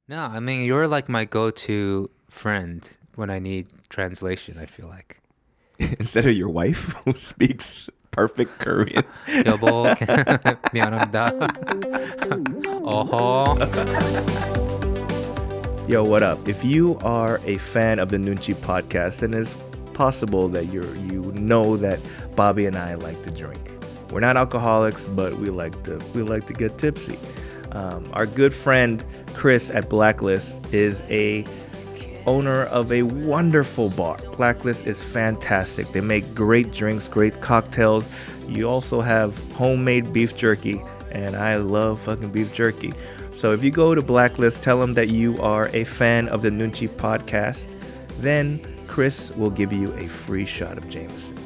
No, I mean you're like my go-to friend when I need translation, I feel like. Instead of your wife who speaks perfect Korean. 여보, 미안합니다. 어허. Yo, what up? If you are a fan of the Noonchi podcast, then it's possible that you know that Bobby and I like to drink. We're not alcoholics, but we like to get tipsy. Our good friend Chris at Blacklist is a owner of a wonderful bar. Blacklist is fantastic. They make great drinks, great cocktails. You also have homemade beef jerky, and I love fucking beef jerky. So if you go to Blacklist, tell them that you are a fan of the Noonchi podcast, then Chris will give you a free shot of Jameson.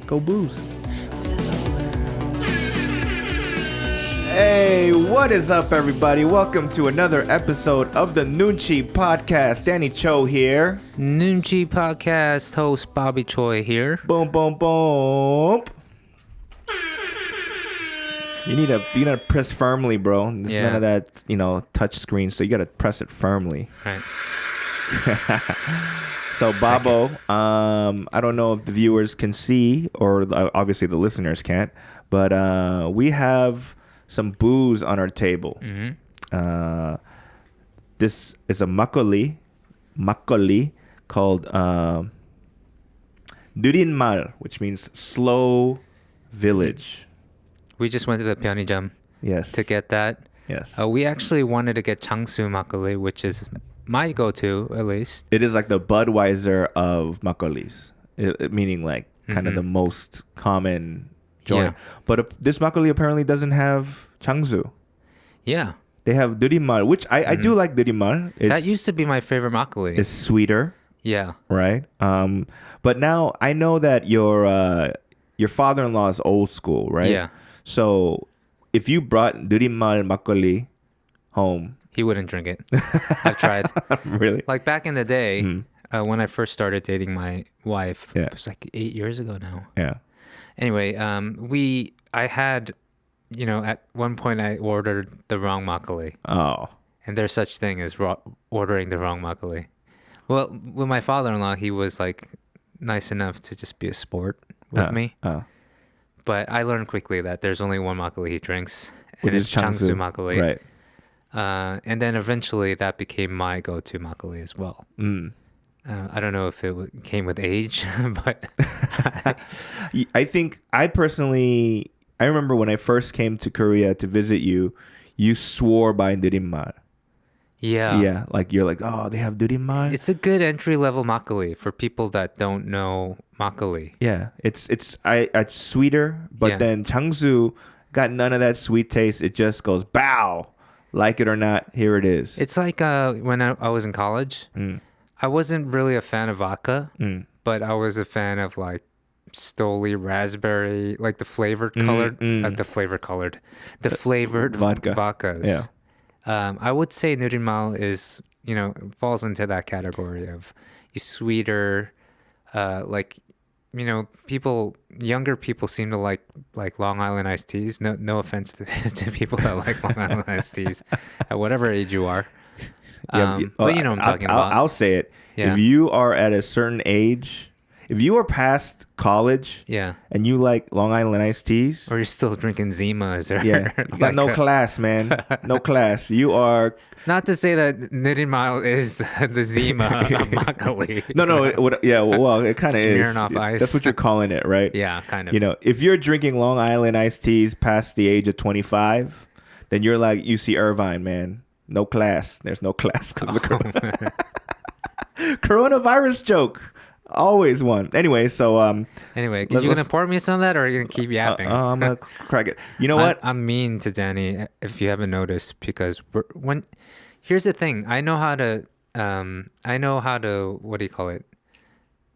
Go booze. Hey, what is up, everybody? Welcome to another episode of the Noonchi podcast. Danny Cho here. Noonchi podcast host Bobby Choy here. Boom, boom, boom. You need to press firmly, bro. There's none of that, touch screen. So you gotta press it firmly. Right. So Bobb-o, I don't know if the viewers can see, or obviously the listeners can't, but we have some booze on our table. Mm-hmm. This is a makgeolli called 느린 마을, which means slow village. We just went to the 편의점 Yes. to get that. Yes. We actually wanted to get 장수 막걸리, which is my go-to at least. It is like the Budweiser of makgeollis, meaning like kind of the most common joint. Yeah. But this makgeolli apparently doesn't have 장수. Yeah. They have 느린 마을, which I do like 느린 마을. That used to be my favorite 막걸리. It's sweeter, Yeah. right? But now I know that your father-in-law is old school, right? Yeah. So if you brought 느린 마을 막걸리 home, He wouldn't drink it. I've tried. really? Like back in the day, when I first started dating my wife, Yeah. it was like 8 years ago now. Yeah. Anyway, I had, at one point I ordered the wrong makgeolli. Oh. And there's such thing as ordering the wrong makgeolli. Well, with my father-in-law, he was like nice enough to just be a sport with me. But I learned quickly that there's only one makgeolli he drinks, and Which it's is 장수. 장수 makgeolli. Right. And then eventually that became my go-to makgeolli as well. I don't know if it came with age, but I think I remember when I first came to Korea to visit you, you swore by 느린 마을. yeah. Yeah, like you're like, oh, they have 느린 마을. It's a good entry-level makgeolli for people that don't know makgeolli. Yeah, it's sweeter, but Yeah. then 장수 got none of that sweet taste. It just goes bow, like it or not. Here it is. It's like when I was in college, I wasn't really a fan of vodka, but I was a fan of like Stoli raspberry, like the flavored Vodka. vodkas. Yeah. I would say 느린 마을 is, falls into that category of sweeter, younger people seem to like Long Island iced teas. No offense to people that like Long Island iced teas at whatever age you are. But you know what I'm talking about. I'll say it. Yeah. If you are at a certain age, if you are past college, Yeah. and you like Long Island iced teas, Or you're still drinking Zimas. Or yeah, you got no class, man. No class. You are. Not to say that 느린 마을 is the Zima of makgeolli. No. Well, it kind of is. Smirnoff Ice. That's what you're calling it, right? Yeah, kind of. If you're drinking Long Island iced teas past the age of 25, then you're like UC Irvine, man. No class. There's no class. Coronavirus joke. Always one. Anyway, so Anyway, you gonna pour me some of that, or are you gonna keep yapping? I'm gonna crack it. You know what? I'm mean to Danny, if you haven't noticed, because here's the thing. I know how to. What do you call it?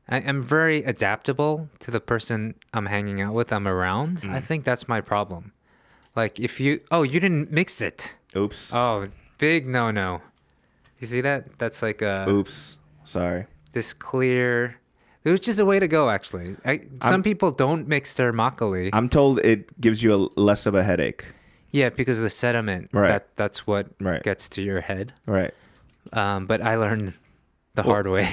I'm very adaptable to the person I'm hanging out with. I'm around. I think that's my problem. Like if you didn't mix it. Oops. Oh, big no. You see that? That's like Oops. Sorry. this clear. It was just a way to go, actually. Some people don't mix their makgeolli. I'm told it gives you less of a headache. Yeah, because of the sediment. Right. That's what Right. gets to your head. Right. But I learned the hard way.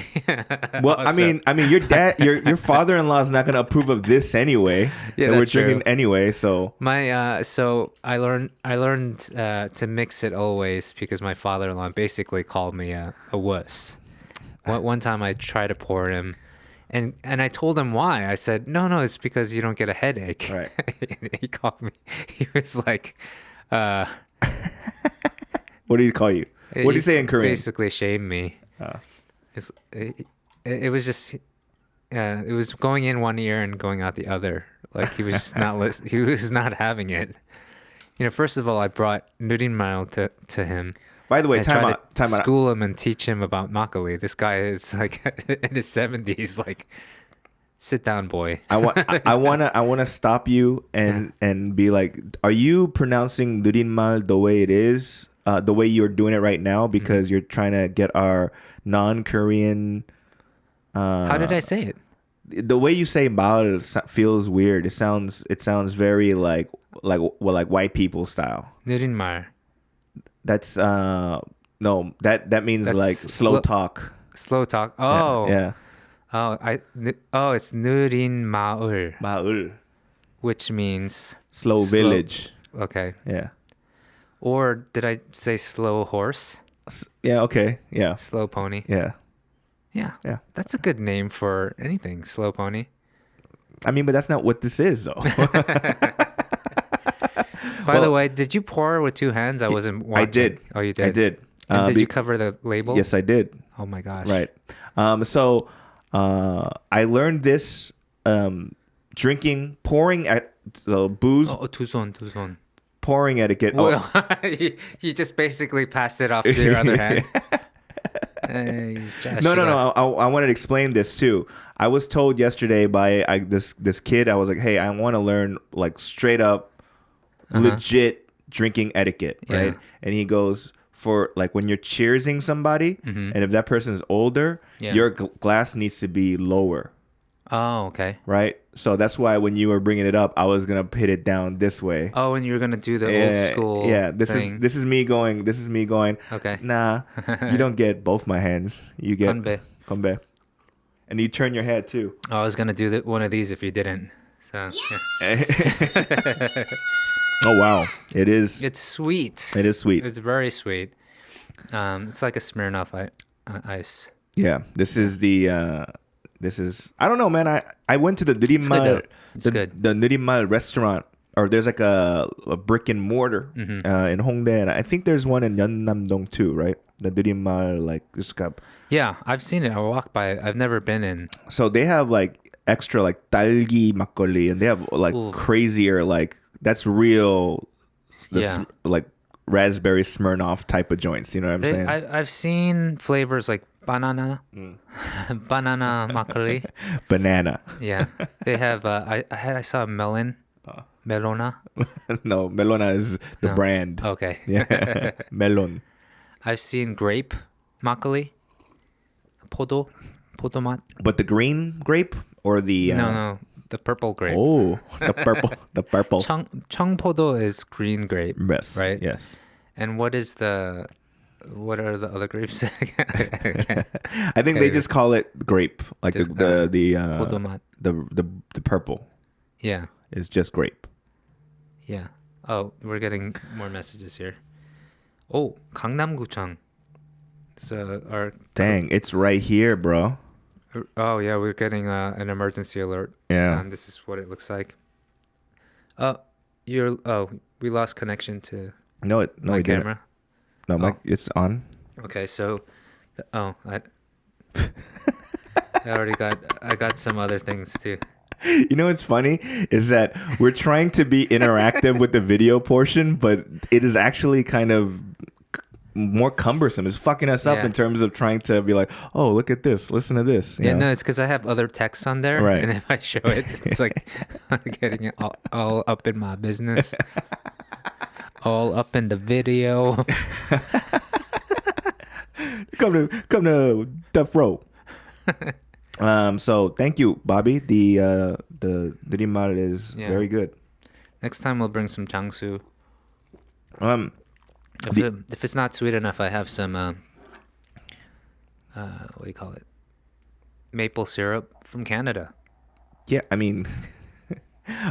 Well, Also. I mean, your dad, your father-in-law is not going to approve of this anyway. Yeah, that we're that's true. drinking anyway. So My so I learned to mix it always because my father-in-law basically called me a wuss. One time I tried to pour him, and I told him why. I said no, it's because you don't get a headache. Right. And he called me. He was like, what did he call you? What did he say in Korean? Basically shamed me. It was just it was going in one ear and going out the other. Like he was just not he was not having it. First of all, I brought nurinmal to him. By the way, time out. School him and teach him about makgeolli. This guy is like in his 70s. Like, sit down, boy. I wanna stop you and be like, are you pronouncing nurinmal the way it is, the way you're doing it right now? Because you're trying to get our non-Korean. How did I say it? The way you say mal feels weird. It sounds very like white people style. 누린말. That's no, that means that's like slow talk. Slow talk. Oh. Yeah. It's 누린마을. 마을. Which means slow village. Okay. Yeah. Or did I say slow horse? Yeah, okay. Yeah. Slow pony. Yeah. Yeah. That's a good name for anything, slow pony. I mean, but that's not what this is, though. By the way, did you pour with two hands? I wasn't watching. I did. Oh, you did? I did. And did you cover the label? Yes, I did. Oh, my gosh. Right. So I learned this pouring at booze. Oh, 두 손. Pouring etiquette. Well, you just basically passed it off to your other hand. Hey, No. I wanted to explain this too. I was told yesterday by this kid. I was like, hey, I want to learn like straight up, legit drinking etiquette, right? Yeah. And he goes, for like when you're cheersing somebody, and if that person is older, your glass needs to be lower. Oh, okay. Right? So that's why when you were bringing it up, I was going to hit it down this way. Oh, and you're going to do the old school this thing. This is me going. Okay. Nah, you don't get both my hands. You get konbe. And you turn your head too. Oh, I was going to do one of these if you didn't. So, yeah. Oh, wow. It is. It's sweet. It is sweet. It's very sweet. It's like a Smirnoff ice. Yeah. This is I don't know, man. I went to the nurinmal. It's good. The nurinmal restaurant, or there's like a brick and mortar in Hongdae, and I think there's one in Yeonnam-dong too, right? The nurinmal like cup. Yeah, I've seen it. I walked by. I've never been in. So they have like extra like dalgi makgeolli, and they have like crazier like that's real, like raspberry Smirnoff type of joints. You know what I'm saying? I've seen flavors like banana, banana makgeolli. Banana. Yeah, they have. I saw a melon, melona. No, melona is the brand. Okay. Yeah, melon. I've seen grape makgeolli, podomat. But the green grape or the no, the purple grape. Oh, the purple. 청포도 is green grape. Yes. Right. Yes. And what are the other grapes? I think they just call it grape, like just, the purple. Yeah. It's just grape. Yeah. Oh, we're getting more messages here. Oh, 강남구청. So dang, it's right here, bro. Oh yeah, we're getting an emergency alert. Yeah. This is what it looks like. We lost connection to my camera. Didn't. No, it's on. Okay, so I got some other things too. You know what's funny is that we're trying to be interactive with the video portion, but it is actually kind of more cumbersome. It's fucking us up in terms of trying to be like, oh, look at this, listen to this. You know? No, it's because I have other texts on there, right? And if I show it, it's like I'm getting it all up in my business, all up in the video. Come to Death Row. So thank you, Bobby. The nurinmal is very good. Next time we'll bring some jangsu. If it's not sweet enough, I have some what do you call it? Maple syrup from Canada. Yeah, I mean,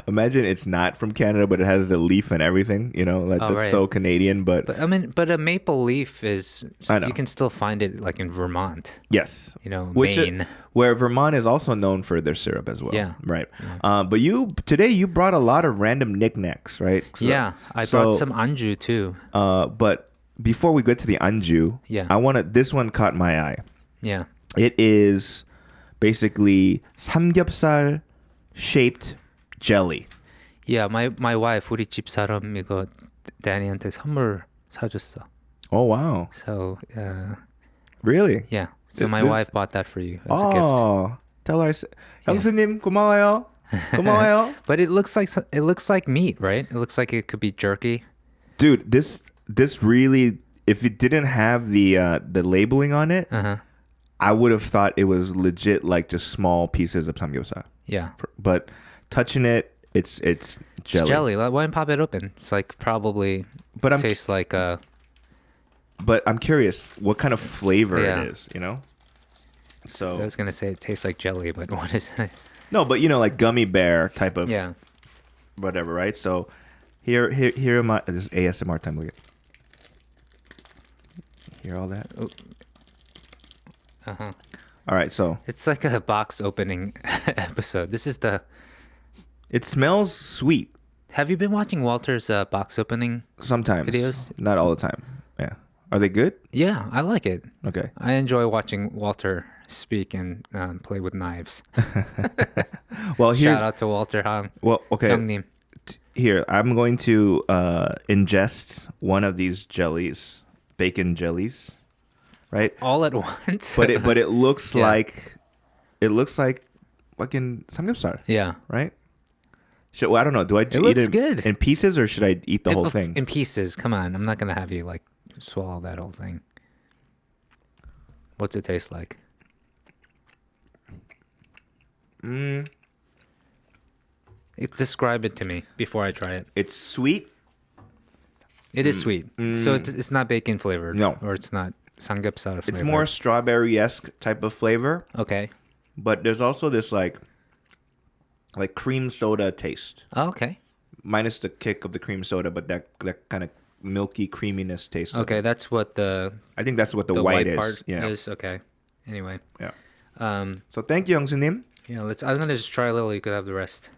imagine it's not from Canada, but it has the leaf and everything. You know, like that's so Canadian. But I mean, but a maple leaf is I know. You can still find it like in Vermont. Yes, you know, Maine, where Vermont is also known for their syrup as well. Yeah, right. Yeah. But today you brought a lot of random knickknacks, right? So, yeah, I brought some anju too. But before we get to the anju, this one caught my eye. Yeah, it is basically 삼겹살 shaped jelly. Yeah, my wife 우리 집 사람 이거 Danny한테 선물 사줬어. Oh wow! So really? Yeah. So my wife bought that for you as a gift. Oh, tell her, 형수님 고마워요. 고마워요. But it looks like meat, right? It looks like it could be jerky. Dude, this really, if it didn't have the labeling on it, I would have thought it was legit, like just small pieces of samgyeopsal. Yeah. But touching it, it's jelly. It's jelly. Why don't pop it open? It's like probably tastes like a... But I'm curious what kind of flavor it is, you know? So I was going to say it tastes like jelly, but what is it? No, but you know, like gummy bear type of whatever, right? So here am I. This is ASMR time. Look at. Hear all that? Uh-huh. All right, so it's like a box opening episode. This is the... It smells sweet. Have you been watching Walter's box opening sometimes videos? Not all the time. Yeah. Are they good? Yeah, I like it. Okay. I enjoy watching Walter speak and play with knives. Well, shout out to Walter Hang. Well, okay. 형님. Here, I'm going to ingest one of these jellies, bacon jellies, right? All at once. But it looks like fucking samgyeopsal. Yeah. Right. Well, I don't know. Do I eat it good. in pieces or should I eat the whole thing? In pieces. Come on, I'm not gonna have you like swallow that whole thing. What's it taste like? Describe it to me before I try it. It's sweet. It is sweet. So it's not bacon flavored. No. Or it's not samgyeopsal flavored. It's more strawberry-esque type of flavor. Okay. But there's also this like cream soda taste. Oh, okay. Minus the kick of the cream soda, but that kind of milky creaminess taste. Okay, that's what I think that's what the white is. Part yeah. is. Okay. Anyway. Yeah. So thank you, 형수님. Yeah, I'm gonna just try a little. You could have the rest.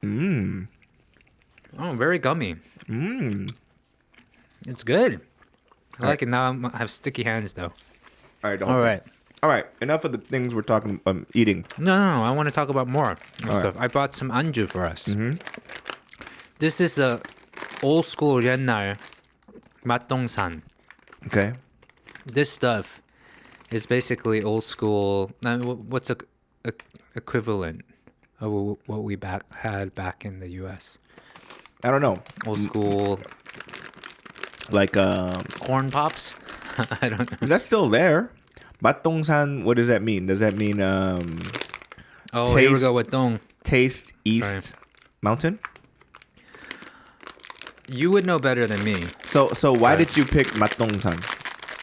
Oh, very gummy. It's good. I like it. Now I have sticky hands though. All right. Enough of the things we're talking eating. No. I want to talk about more stuff. I bought some anju for us. This is a old school 옛날 맛동산. Okay. This stuff is basically old school. What's a equivalent of what we had back in the U.S.? I don't know. Old school. Like corn pops. I don't know. That's still there. 맛동산, what does that mean? Does that mean here we go with dong. Taste East Mountain? You would know better than me. So why did you pick 맛동산?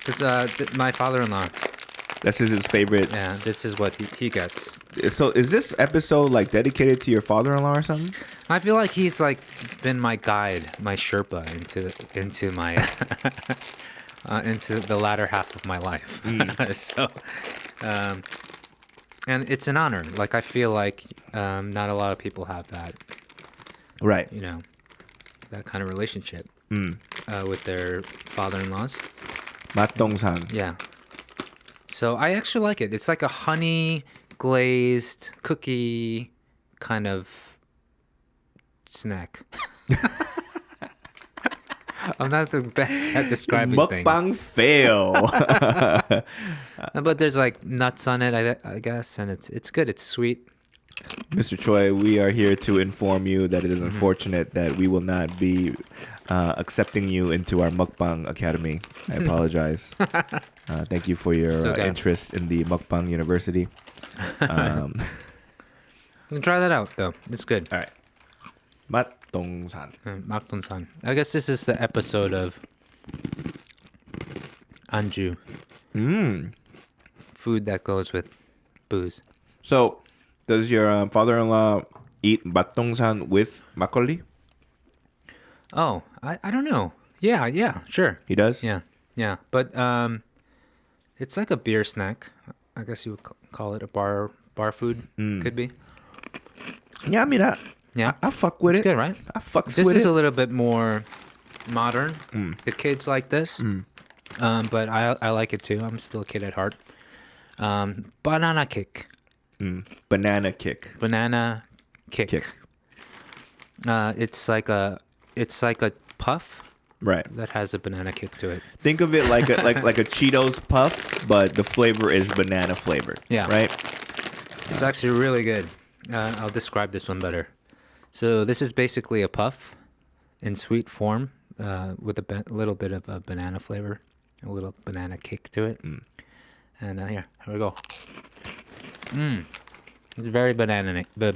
Because my father-in-law. This is his favorite. Yeah, this is what he gets. So is this episode like dedicated to your father-in-law or something? I feel like he's like been my guide, my Sherpa into my into the latter half of my life. So, and it's an honor. Like I feel like not a lot of people have that. Right. You know, that kind of relationship with their father-in-laws. 맛동산. Yeah. So I actually like it. It's like a honey glazed cookie kind of snack. I'm not the best at describing things. Mukbang fail. But there's like nuts on it, I guess, and it's good. It's sweet. Mr. Choi, we are here to inform you that it is unfortunate that we will not be accepting you into our Mukbang Academy. I apologize. Thank you for your interest in the Mukbang University. You can try that out, though. It's good. All right. Makdongsan. Makdongsan. I guess this is the episode of Anju. Food that goes with booze. So, does your father-in-law eat Makdongsan with makgeolli? Oh, I don't know. Yeah, sure. He does? Yeah. But it's like a beer snack. I guess you would call it a bar food. Could be. Yeah, I mean, I fuck with It's it. good, right? I fucks This with is it. a little bit more modern. The kids like this. But I like it too. I'm still a kid at heart. Banana kick. Banana kick. Banana kick. It's like a puff. Right. That has a banana kick to it. Think of it like a Cheetos puff, but the flavor is banana flavored. Yeah. Right? It's actually really good. I'll describe this one better. So this is basically a puff in sweet form with a little bit of a banana flavor, a little banana kick to it. And here we go. It's very banana-y. Very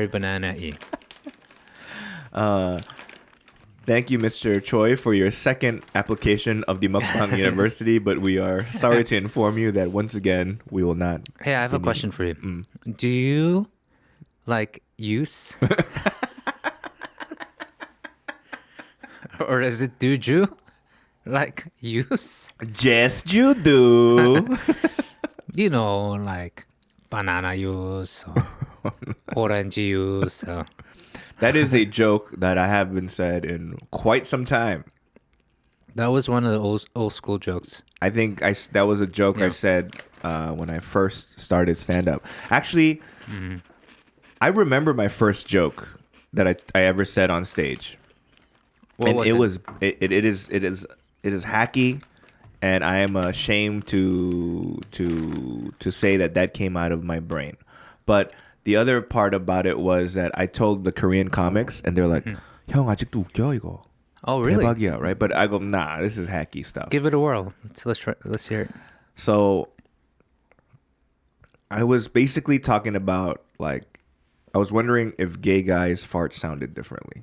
banana-y. Thank you, Mr. Choi, for your second application of the Mukbang University, but we are sorry to inform you that once again, we will not. Hey, I have a question for you. Do you like use? Or is it do-ju? Like use? Yes, you do. You know, like banana use, or orange use. That is a joke that I haven't said in quite some time. That was one of the old school jokes. I think that was a joke I said when I first started stand-up. Actually, I remember my first joke that I ever said on stage. What was it? It is hacky, and I am ashamed to say that came out of my brain. But the other part about it was that I told the Korean comics, and they're like, "형 아직도 웃겨 이거." Oh, really? 대박이야, right? But I go, nah, this is hacky stuff. Give it a whirl. Let's hear it. So I was basically talking about, like, I was wondering if gay guys fart sounded differently.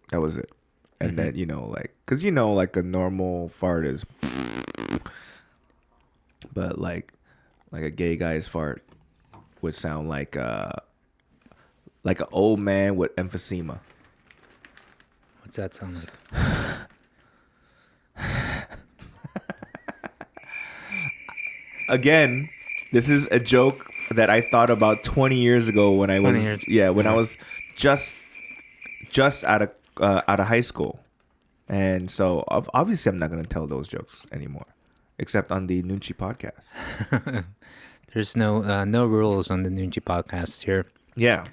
That was it. And then, because, like a normal fart is, but like a gay guy's fart would sound like an old man with emphysema. What's that sound like? Again, this is a joke that I thought about 20 years ago when I was I was just out of high school. And so obviously I'm not going to tell those jokes anymore, except on the Noonchi podcast. There's no rules on the Noonchi podcast here. Yeah.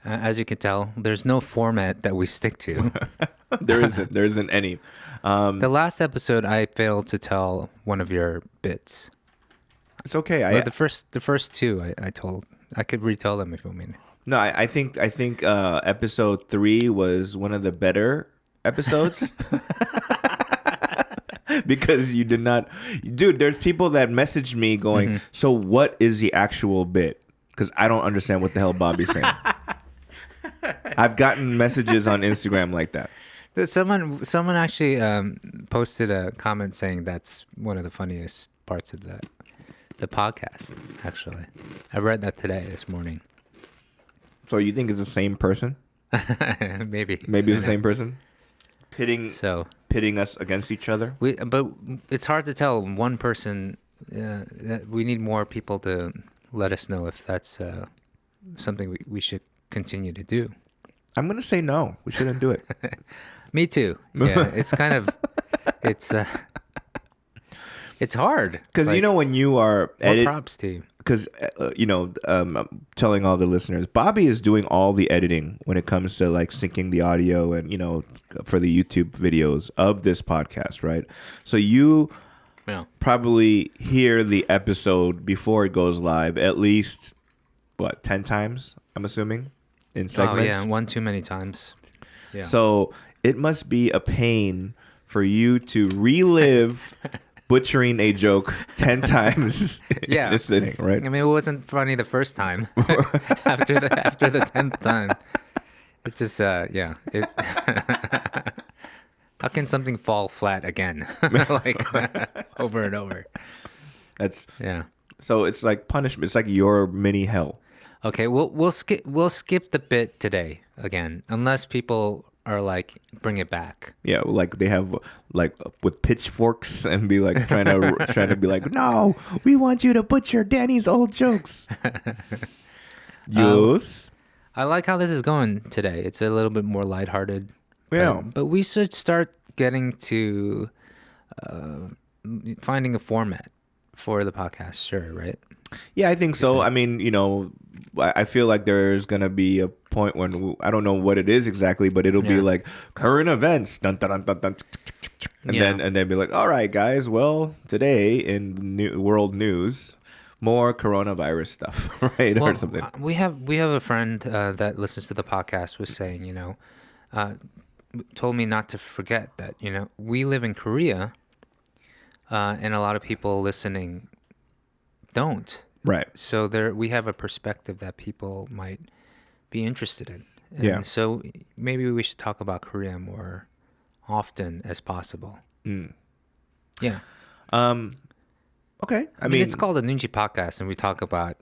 As you can tell, there's no format that we stick to. There isn't any. The last episode, I failed to tell one of your bits. It's okay. The first two, I told. I could retell them if you want me to. No, I think episode 3 was one of the better episodes. Because you did not, dude. There's people that messaged me going, "So what is the actual bit?" Because I don't understand what the hell Bobby's saying. I've gotten messages on Instagram like that. Someone actually posted a comment saying that's one of the funniest parts of the podcast. Actually, I read that this morning. So you think it's the same person? Maybe it's the same person. Pitting us against each other. But it's hard to tell. One person. We need more people to let us know if that's something we should continue to do. I'm gonna say no. We shouldn't do it. Me too. Yeah, it's kind of it's hard because when you are props to you. Because I'm telling all the listeners, Bobby is doing all the editing when it comes to like syncing the audio and for the YouTube videos of this podcast, right? So you probably hear the episode before it goes live at least 10 times, I'm assuming, in segments. Oh yeah, one too many times. Yeah. So it must be a pain for you to relive butchering a joke 10 times in a sitting, right? I mean, it wasn't funny the first time. after the 10th time, it just It how can something fall flat again, like over and over? That's So it's like punishment. It's like your mini hell. Okay, we'll skip the bit today again, unless people are like, bring it back. Yeah, like they have like with pitchforks and be like trying to be like, no, we want you to butcher Danny's old jokes. Yes. I like how this is going today. It's a little bit more lighthearted. Yeah, but we should start getting to finding a format for the podcast. Sure, right? Yeah, I think so. I mean, I feel like there's gonna be a point when I don't know what it is exactly, but it'll be like current events, dun, dun, dun, dun, dun, and then be like, all right, guys. Well, today in world news, more coronavirus stuff, right, or something. We have a friend that listens to the podcast was saying, told me not to forget that we live in Korea, and a lot of people listening don't. Right. So we have a perspective that people might be interested in. And so maybe we should talk about Korea more often as possible. Yeah. Okay. I mean, it's called the Noonchi podcast, and we talk about,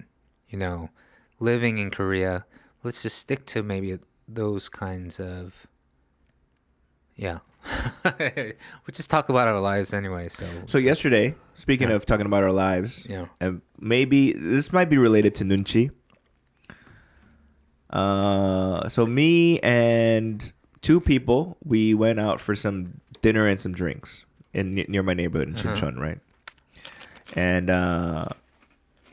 living in Korea. Let's just stick to maybe those kinds of, we just talk about our lives anyway. So yesterday, speaking of talking about our lives, and maybe this might be related to Noonchi. So me and two people, we went out for some dinner and some drinks near my neighborhood in Sinchon, right? And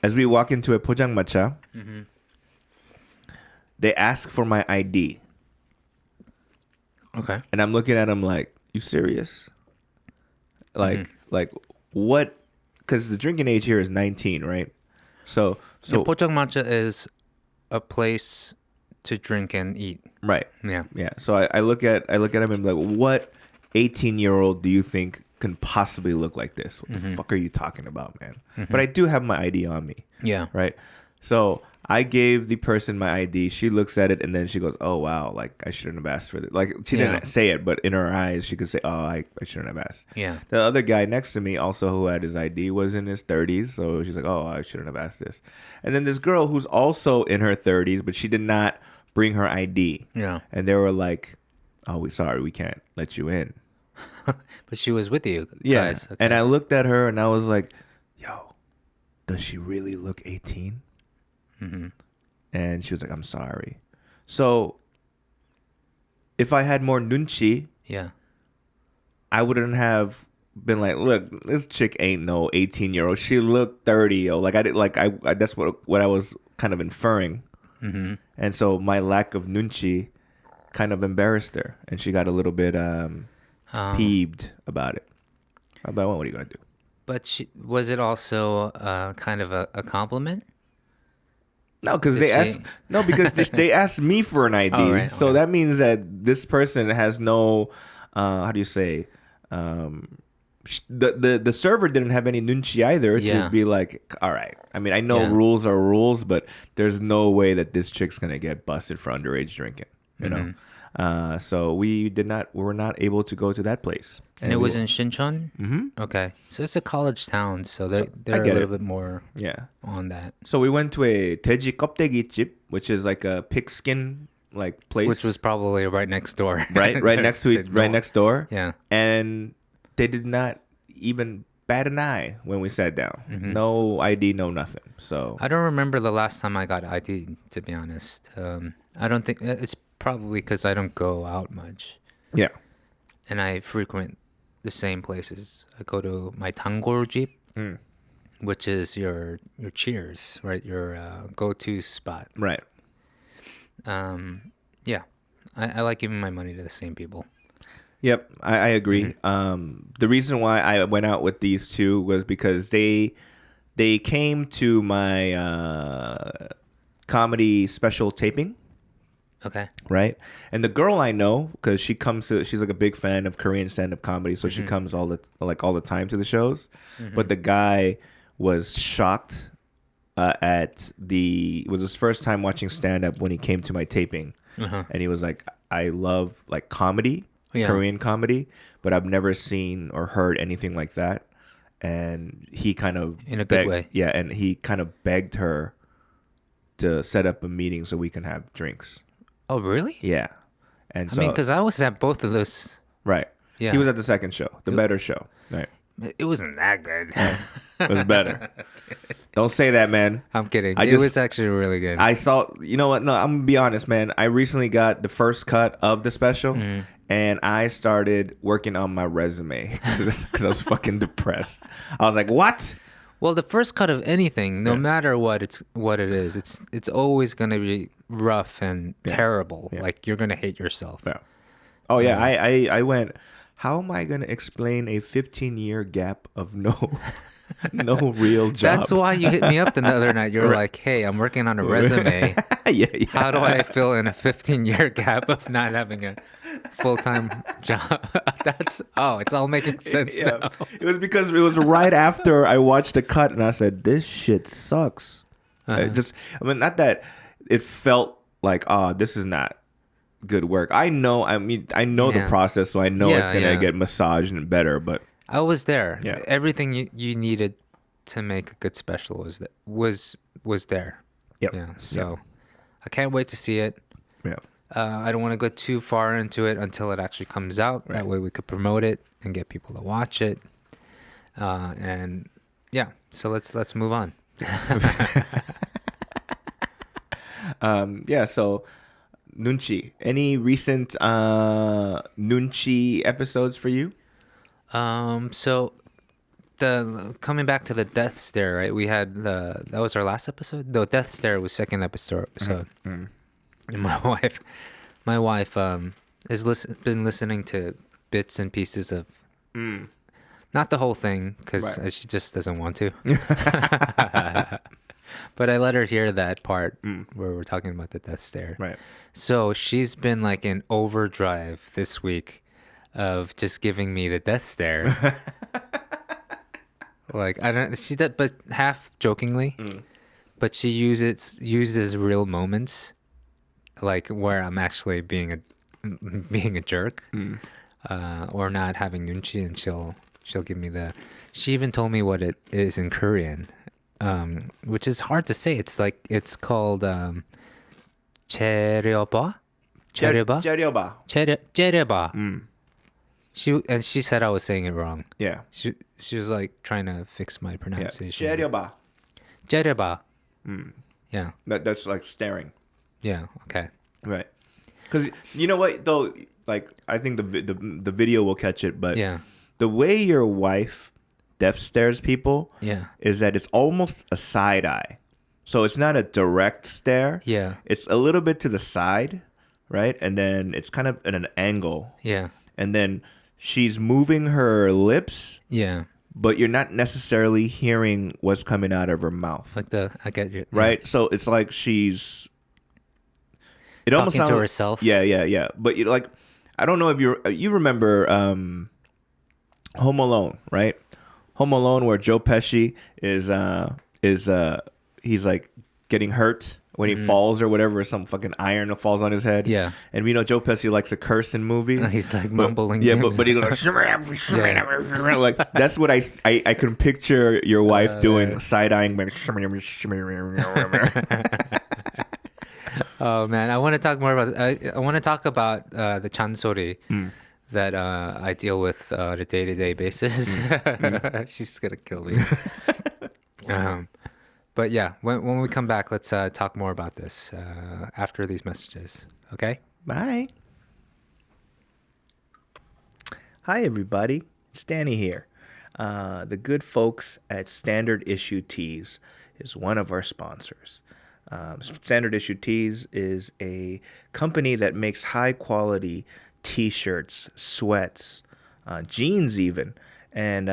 as we walk into a pojangmacha, they ask for my ID. Okay. And I'm looking at them like, you serious? Like what? Because the drinking age here is 19, right? So pojangmacha is a place to drink and eat. Right. Yeah. Yeah. So I look at him and I'm like, what 18-year-old do you think can possibly look like this? What the fuck are you talking about, man? But I do have my ID on me. Yeah. Right. So I gave the person my ID. She looks at it and then she goes, "Oh wow, like I shouldn't have asked for this." Like she didn't say it, but in her eyes she could say, "Oh, I shouldn't have asked." Yeah. The other guy next to me, also who had his ID, was in his 30s, so she's like, "Oh, I shouldn't have asked this." And then this girl who's also in her 30s, but she did not bring her ID. Yeah. And they were like, "Oh, we can't let you in." But she was with you. Yeah. Guys. Okay. And I looked at her and I was like, "Yo, does she really look 18?" And she was like, "I'm sorry." So if I had more nunchi, I wouldn't have been like, "Look, this chick ain't no 18-year-old. She looked 30, yo." Like I that's what I was kind of inferring. And so my lack of nunchi kind of embarrassed her, and she got a little bit peeved about it. About what are you gonna do? But was it also kind of a compliment? No, because they asked. No, because they asked me for an ID. Oh, right. So that means that this person has no. How do you say? The server didn't have any nunchi either to be like, all right. I mean, I know rules are rules, but there's no way that this chick's gonna get busted for underage drinking. You know. So we were not able to go to that place. And it was in Sinchon? Okay. So it's a college town, so they're a little bit more on that. So we went to a 돼지 껍데기 집, which is like a pigskin like place. Which was probably right next door. Right next door. Yeah. And they did not even bat an eye when we sat down. No ID, no nothing. So I don't remember the last time I got ID, to be honest. I don't think... It's probably because I don't go out much. Yeah. And I frequent the same places. I go to my 단골 집, which is your cheers, right? Your go-to spot. Right. Yeah. I like giving my money to the same people. Yep, I agree. The reason why I went out with these two was because they came to my comedy special taping. Okay. Right? And the girl I know, because she's like a big fan of Korean stand-up comedy, so she comes all the time to the shows. But the guy was shocked it was his first time watching stand-up when he came to my taping. And he was like, I love like comedy, Korean comedy, but I've never seen or heard anything like that. And he kind of in a good way. Yeah, and he kind of begged her to set up a meeting so we can have drinks. Oh, really? Yeah. And so, I mean, because I was at both of those. right. Yeah. He was at the second show, the better show. Right. It wasn't that good. It was better. Don't say that, man. I'm kidding. It was actually really good. I saw, you know what? No, I'm going to be honest, man. I recently got the first cut of the special, and I started working on my resume because I was fucking depressed. I was like, what? Well, the first cut of anything, no matter what it is, it's always going to be rough and terrible. Yeah. Like, you're going to hate yourself. Yeah. Oh, yeah. I went, how am I going to explain a 15-year gap of no real job? That's why you hit me up the other night. You're like, hey, I'm working on a resume. Yeah. How do I fill in a 15-year gap of not having a full-time job? It's all making sense now. It was because it was right after I watched the cut and I said, this shit sucks. Not that it felt like, this is not good work. I know the process, so I know it's gonna get massaged and better, but I was there. Yeah. Everything you needed to make a good special was there. Yep. Yeah. So I can't wait to see it. Yeah. I don't want to go too far into it until it actually comes out. Right. That way we could promote it and get people to watch it. And yeah, so let's move on. So Noonchi, any recent Noonchi episodes for you? So the coming back to the death stare, right? We had that was our last episode. The death stare was second episode. And my wife has been listening to bits and pieces of not the whole thing because she just doesn't want to. But I let her hear that part where we're talking about the death stare. Right. So she's been like in overdrive this week of just giving me the death stare. Like she did, but half jokingly. But she uses real moments, like where I'm actually being a jerk, or not having Noonchi, and she'll give me the. She even told me what it is in Korean. Which is hard to say. It's called 재려봐. She said I was saying it wrong. Yeah. She was like trying to fix my pronunciation. 재려봐. Yeah. That's like staring. Yeah. Okay. Right. Because you know what though, like I think the video will catch it, but the way your wife death stares people is that it's almost a side eye. So it's not a direct stare. Yeah. It's a little bit to the side, right? And then it's kind of at an angle. Yeah. And then she's moving her lips. Yeah. But you're not necessarily hearing what's coming out of her mouth. I get you. Right? So it's like she's talking almost sounds to herself. Yeah. But I don't know if you remember Home Alone, right? Home Alone, where Joe Pesci is he's like getting hurt when he falls or whatever, or some fucking iron falls on his head. Yeah. And we know Joe Pesci likes to curse in movies. He's like mumbling. Yeah, but he's like, like that's what I can picture your wife doing, side eyeing. Oh man, I want to talk more about. I want to talk about the chansori. That I deal with on a day-to-day basis. She's gonna kill me. But yeah, when we come back, let's talk more about this after these messages. Okay? Bye. Hi everybody, it's Danny here. The good folks at Standard Issue Tees is one of our sponsors. Standard Issue Tees is a company that makes high-quality T-shirts, sweats, jeans even. And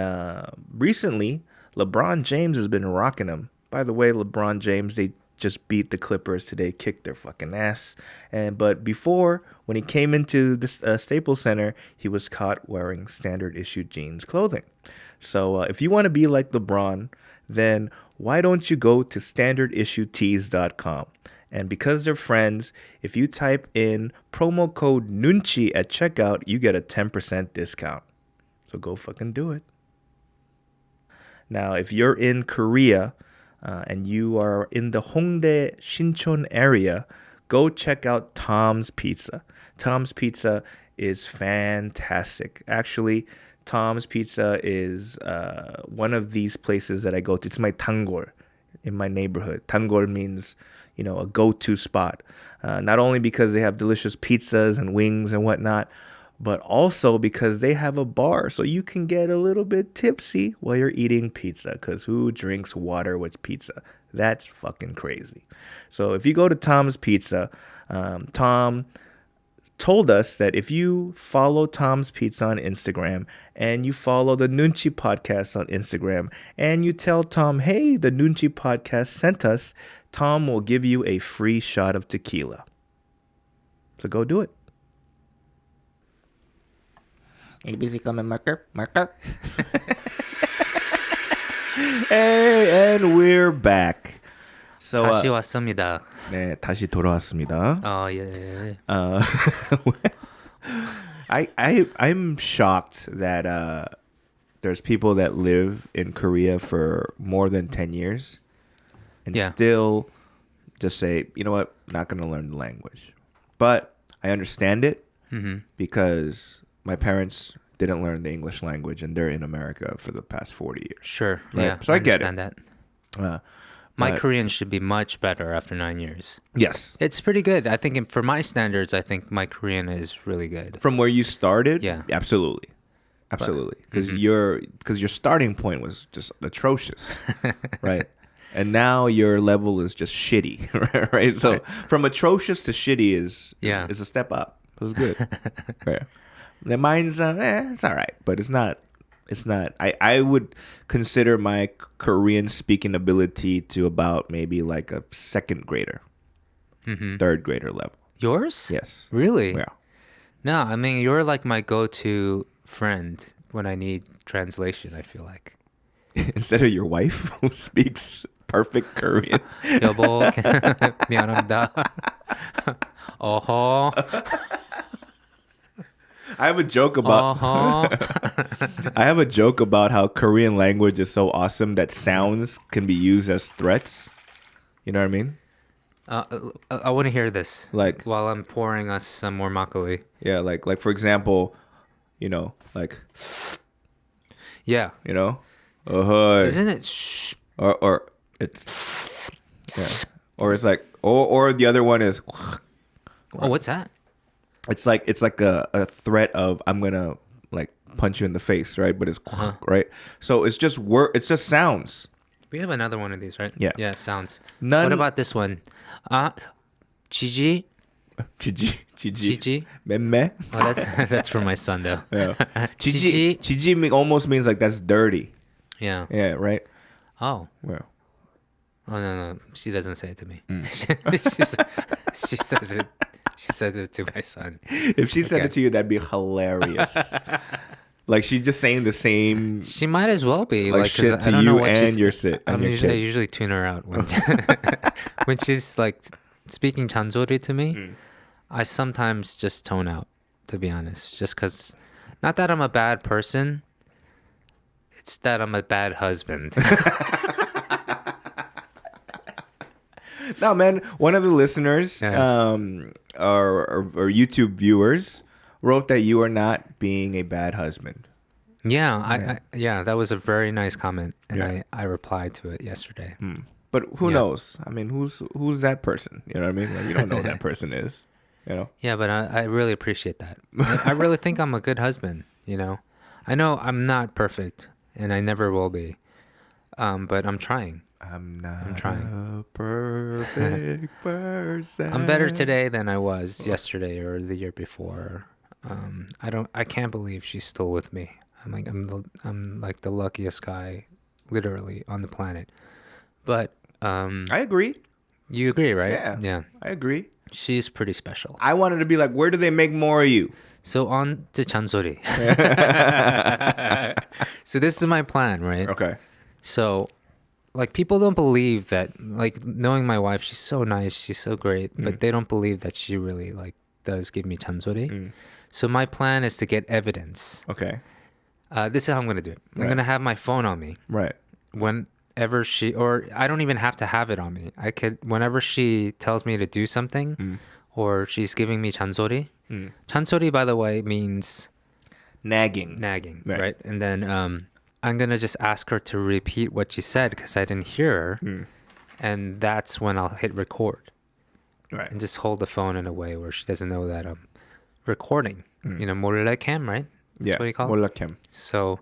recently, LeBron James has been rocking them. By the way, LeBron James, they just beat the Clippers today, kicked their fucking ass. But before, when he came into this Staples Center, he was caught wearing standard issue jeans clothing. So if you want to be like LeBron, then why don't you go to standardissuetees.com? And because they're friends, if you type in promo code Noonchi at checkout, you get a 10% discount. So go fucking do it. Now, if you're in Korea and you are in the Hongdae, Sinchon area, go check out Tom's Pizza. Tom's Pizza is fantastic. Actually, Tom's Pizza is one of these places that I go to. It's my tanggol in my neighborhood. Tanggol means, a go-to spot. Not only because they have delicious pizzas and wings and whatnot, but also because they have a bar, so you can get a little bit tipsy while you're eating pizza, because who drinks water with pizza? That's fucking crazy. So if you go to Tom's Pizza, Tom told us that if you follow Tom's Pizza on Instagram and you follow the Noonchi podcast on Instagram and you tell Tom, hey, the Noonchi podcast sent us, Tom will give you a free shot of tequila. So go do it. ABC comment marker. Hey, and we're back. So 다시 왔습니다. 네, 다시 돌아왔습니다. 예. I'm shocked that there's people that live in Korea for more than 10 years and still just say, you know what, not going to learn the language. But I understand it because my parents didn't learn the English language and they're in America for the past 40 years. Sure. Right? Yeah. So I get it. That. My Korean should be much better after 9 years. Yes. It's pretty good. I think for my standards, I think my Korean is really good. From where you started? Yeah. Absolutely. Because your starting point was just atrocious, right? And now your level is just shitty, right? So from atrocious to shitty is a step up. It was good. Right. The mine's it's all right, but it's not. I would consider my Korean speaking ability to about maybe like a second grader, third grader level. Yours? Yes. Really? Yeah. No, I mean, you're like my go-to friend when I need translation, I feel like. Instead of your wife who speaks perfect Korean. 여보, 미안합니다. 어허. I have a joke about I have a joke about how Korean language is so awesome that sounds can be used as threats. You know what I mean? I want to hear this. Like while I'm pouring us some more makgeolli. Yeah, like for example, like yeah, isn't it shh? Or it's or it's like or the other one is what's that? It's like a threat of I'm gonna like punch you in the face, right? But it's right. So it's just it's just sounds. We have another one of these, right? Yeah. Yeah, sounds. What about this one? Gigi. Memme. Oh, that's for my son though. Yeah. Gigi almost means like that's dirty. Yeah. Yeah. Right. Oh. Well. Oh no, she doesn't say it to me. She says it. She said it to my son. If she said it to you, that'd be hilarious. Like she's just saying the same. She might as well be like shit to you and your sit. I usually tune her out when when she's like speaking 잔소리 to me. I sometimes just tone out, to be honest, just because. Not that I'm a bad person. It's that I'm a bad husband. No, man. One of the listeners, or YouTube viewers, wrote that you are not being a bad husband. Yeah, that was a very nice comment, and I replied to it yesterday. But who knows? I mean, who's that person? You know what I mean? Like, you don't know who that person is. Yeah, but I really appreciate that. I really think I'm a good husband. I know I'm not perfect, and I never will be. But I'm trying. I'm trying. A perfect person. I'm better today than I was yesterday or the year before. I can't believe she's still with me. I'm like the luckiest guy, literally, on the planet. But I agree. You agree, right? Yeah. I agree. She's pretty special. I wanted to be like, where do they make more of you? So on to 잔소리. So this is my plan, right? Okay. So, like, people don't believe that, like, knowing my wife, she's so nice, she's so great, but they don't believe that she really, like, does give me 잔소리. So my plan is to get evidence. Okay. This is how I'm going to do it. I'm going to have my phone on me. Right. Whenever or I don't even have to have it on me. Whenever she tells me to do something, or she's giving me 잔소리. 잔소리, by the way, means nagging, right? And then I'm gonna just ask her to repeat what she said because I didn't hear her, and that's when I'll hit record, right? And just hold the phone in a way where she doesn't know that I'm recording. You know, 몰래 캠, right? That's what you call it? 몰래 캠. So,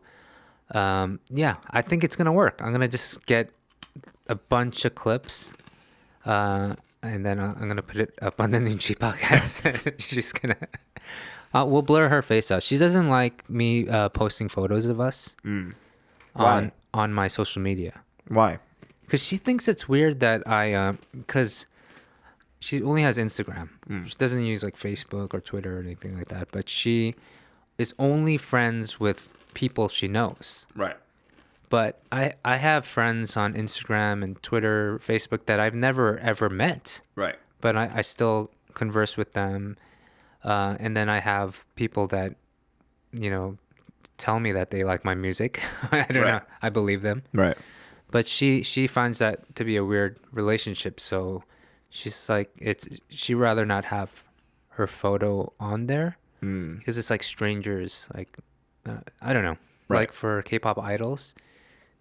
yeah, I think it's gonna work. I'm gonna just get a bunch of clips, and then I'm gonna put it up on the Noonchi podcast. She's gonna. We'll blur her face out. She doesn't like me posting photos of us on my social media. Why? Because she thinks it's weird that because she only has Instagram. She doesn't use like Facebook or Twitter or anything like that. But she is only friends with people she knows. Right. But I have friends on Instagram and Twitter, Facebook that I've never ever met. Right. But I still converse with them. And then I have people that, you know, tell me that they like my music. I don't know. I believe them. Right. But she finds that to be a weird relationship. So she's like, she'd rather not have her photo on there because it's like strangers. Like, I don't know. Right. Like for K-pop idols,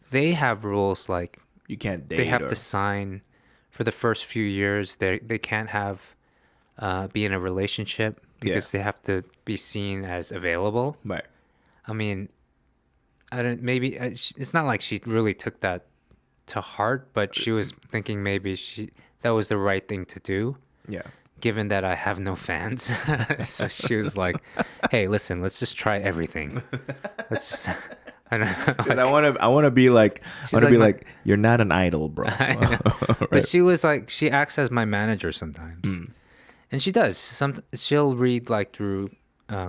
they have rules like you can't date. They have to sign for the first few years. They can't have be in a relationship because they have to be seen as available. Right. I mean, I don't. Maybe it's not like she really took that to heart, but she was thinking maybe that was the right thing to do. Yeah. Given that I have no fans, so she was like, "Hey, listen, let's just try everything. Let's just." I don't know. Because I want to be like, you're not an idol, bro. Right. But she was like, she acts as my manager sometimes, and she does. She'll read like through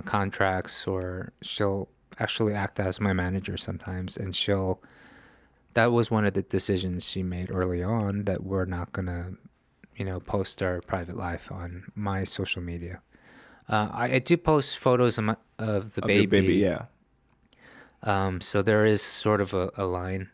contracts, or she'll actually act as my manager sometimes, and that was one of the decisions she made early on, that we're not gonna, you know, post our private life on my social media. I do post photos of the baby. Your baby, yeah. So there is sort of a line.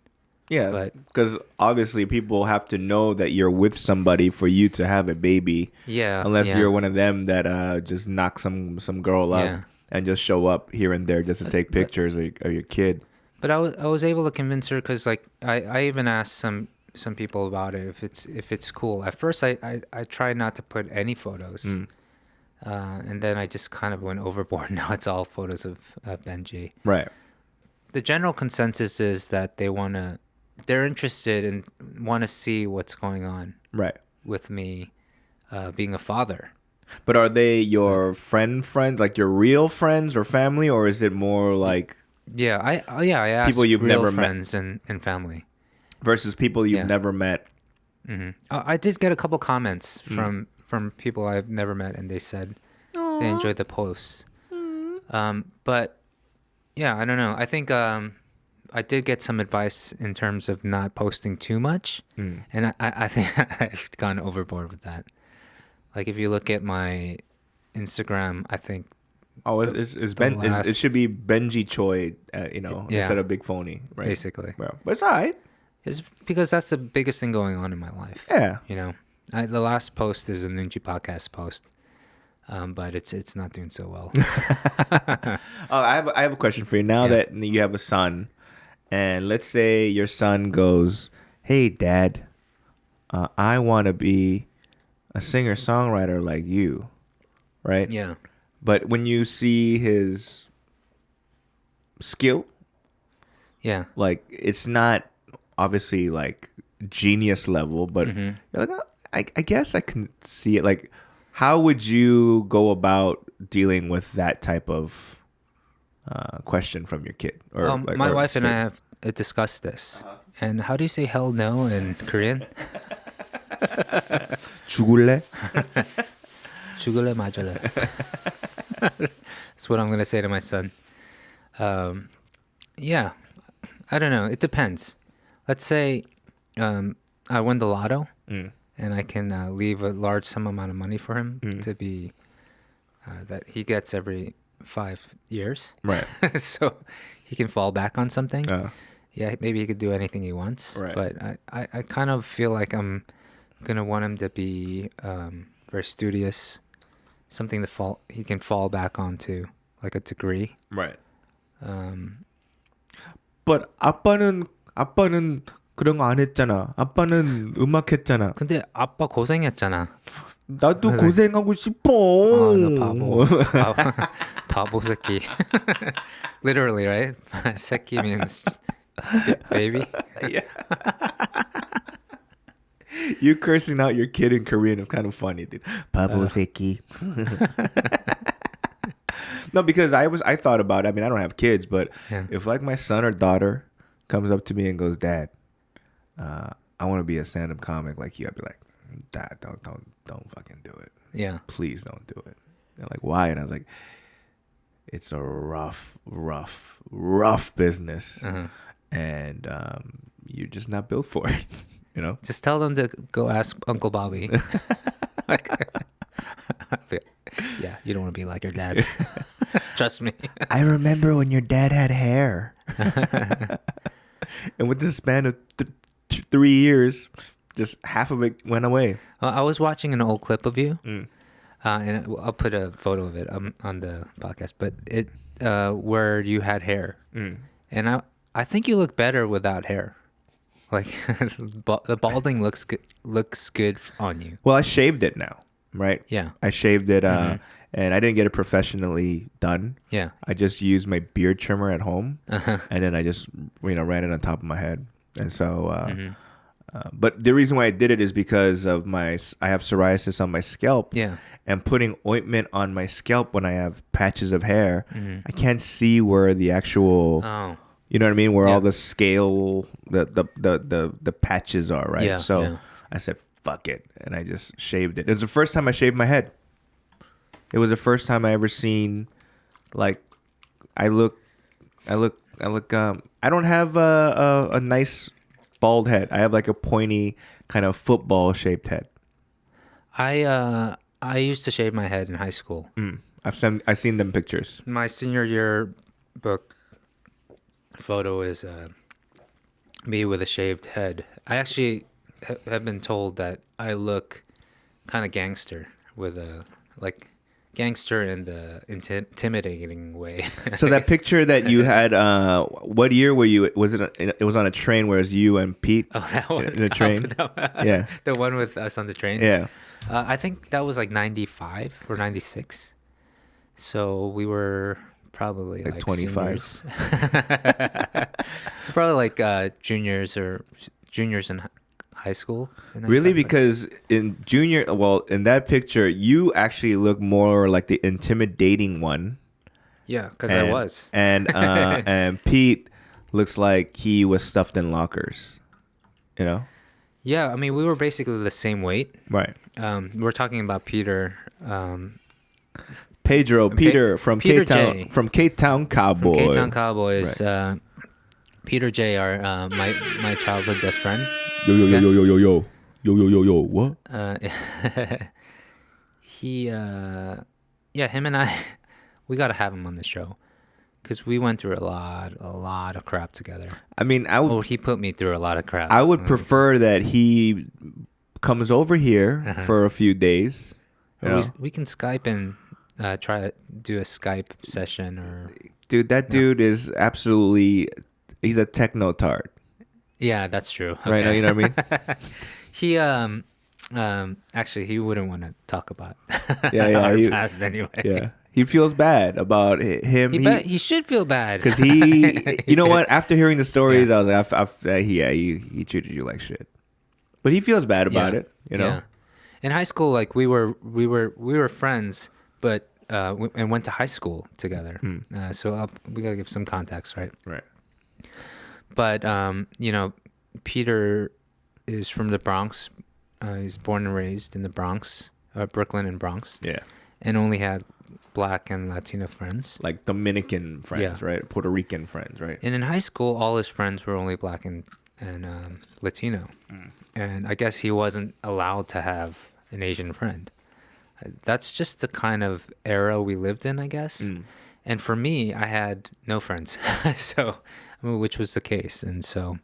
Yeah, because obviously people have to know that you're with somebody for you to have a baby. Yeah. Unless you're one of them that just knock some girl up and just show up here and there just to take pictures of your kid. But I was able to convince her because like I even asked some people about it if it's cool. At first I tried not to put any photos, and then I just kind of went overboard. Now it's all photos of Benji. Right. The general consensus is that they're interested and want to see what's going on. Right. With me being a father. But are they your friends, like your real friends or family, or is it more like? Yeah, I asked people you've real never friends and family. Versus people you've never met. Mm-hmm. I did get a couple comments from people I've never met, and they said they enjoyed the posts. But yeah, I don't know. I think I did get some advice in terms of not posting too much, and I think I've gone overboard with that. Like if you look at my Instagram, I think. Oh, it should be Benji Choy, instead of Big Phony, right? Basically. Well, but it's all right. It's because that's the biggest thing going on in my life. Yeah. You know, the last post is a Noonchi podcast post, but it's not doing so well. I have a question for you. Now that you have a son, and let's say your son goes, "Hey, Dad, I want to be a singer-songwriter like you," right? Yeah. But when you see his skill, like it's not obviously like genius level, but you're like, I guess I can see it. Like, how would you go about dealing with that type of question from your kid? Or my wife and I have discussed this. And how do you say hell no in Korean? 죽을래? 죽을래 맞을래. That's what I'm gonna say to my son. Yeah, I don't know. It depends. Let's say I win the lotto and I can leave a large sum amount of money for him to be that he gets every 5 years. Right. So he can fall back on something. Yeah, maybe he could do anything he wants. Right. But I kind of feel like I'm gonna want him to be very studious, something he can fall back onto, like a degree. Right. But 아빠는 그런 거 안 했잖아. 아빠는 음악 했잖아. 근데 아빠 고생했잖아. 나도 고생하고 싶어. 너 바보 새끼. Literally, right? 새끼 means baby. Yeah. You cursing out your kid in Korean is kind of funny, dude. 바보 새끼. No, because I thought about it. I mean, I don't have kids, but if like my son or daughter comes up to me and goes, "Dad, I want to be a stand-up comic like you," I'd be like, "Dad, don't fucking do it. Yeah. Please don't do it." They're like, "Why?" And I was like, "It's a rough business, and you're just not built for it." You know. Just tell them to go ask Uncle Bobby. Yeah, you don't want to be like your dad. Trust me. I remember when your dad had hair. And with the span of 3 years, just half of it went away. I was watching an old clip of you, and I'll put a photo of it on the podcast. But it where you had hair, and I think you look better without hair. Like the balding looks good on you. Well, I shaved it now, right? Yeah, I shaved it, and I didn't get it professionally done. Yeah, I just used my beard trimmer at home, and then I just ran it on top of my head. And so, but the reason why I did it is because of I have psoriasis on my scalp. Yeah, and putting ointment on my scalp when I have patches of hair, I can't see where the actual. Oh. You know what I mean? Where all the scale, the patches are, right? So I said, fuck it. And I just shaved it. It was the first time I shaved my head. It was the first time I ever seen, like, I don't have a nice bald head. I have like a pointy kind of football shaped head. I used to shave my head in high school. I've seen them pictures. My senior year book photo is me with a shaved head. I actually have been told that I look kind of gangster with a gangster in the intimidating way. So that picture that you had, what year were you? Was it? It was on a train where it was you and Pete. Oh, that one in a train. Yeah, the one with us on the train. Yeah, I think that was like 95 or 96. So we were probably like 25. Probably like juniors in high school. Really? Because in that picture, you actually look more like the intimidating one. Yeah, because I was. And Pete looks like he was stuffed in lockers. You know? Yeah, I mean, we were basically the same weight. Right. We're talking about Peter. Peter from Peter K-Town, Jae. from K-Town Cowboy. From K-Town Cowboys. Right. Peter Jae, our my childhood best friend. Yo. What? Him and I, we gotta have him on the show, because we went through a lot of crap together. I mean, he put me through a lot of crap. I would prefer that he comes over here for a few days. We can Skype and try to do a Skype session or. Dude, that dude is absolutely. He's a techno-tard. Yeah, that's true. Okay. Right now, you know what I mean? He actually he wouldn't want to talk about our past anyway. Yeah. He feels bad about him. He should feel bad. Because you know what? After hearing the stories, I was like, he treated you like shit. But he feels bad about it, you know? Yeah. In high school, like we were friends, but and went to high school together. So we gotta give some context, right? Right. But Peter is from the Bronx, He's born and raised in the Bronx, Brooklyn and Bronx. Yeah. And only had Black and Latino friends. Like Dominican friends, right? Puerto Rican friends, right? And in high school, all his friends were only Black and Latino. And I guess he wasn't allowed to have an Asian friend. That's just the kind of era we lived in, I guess. And for me, I had no friends. So, I mean, which was the case. And so,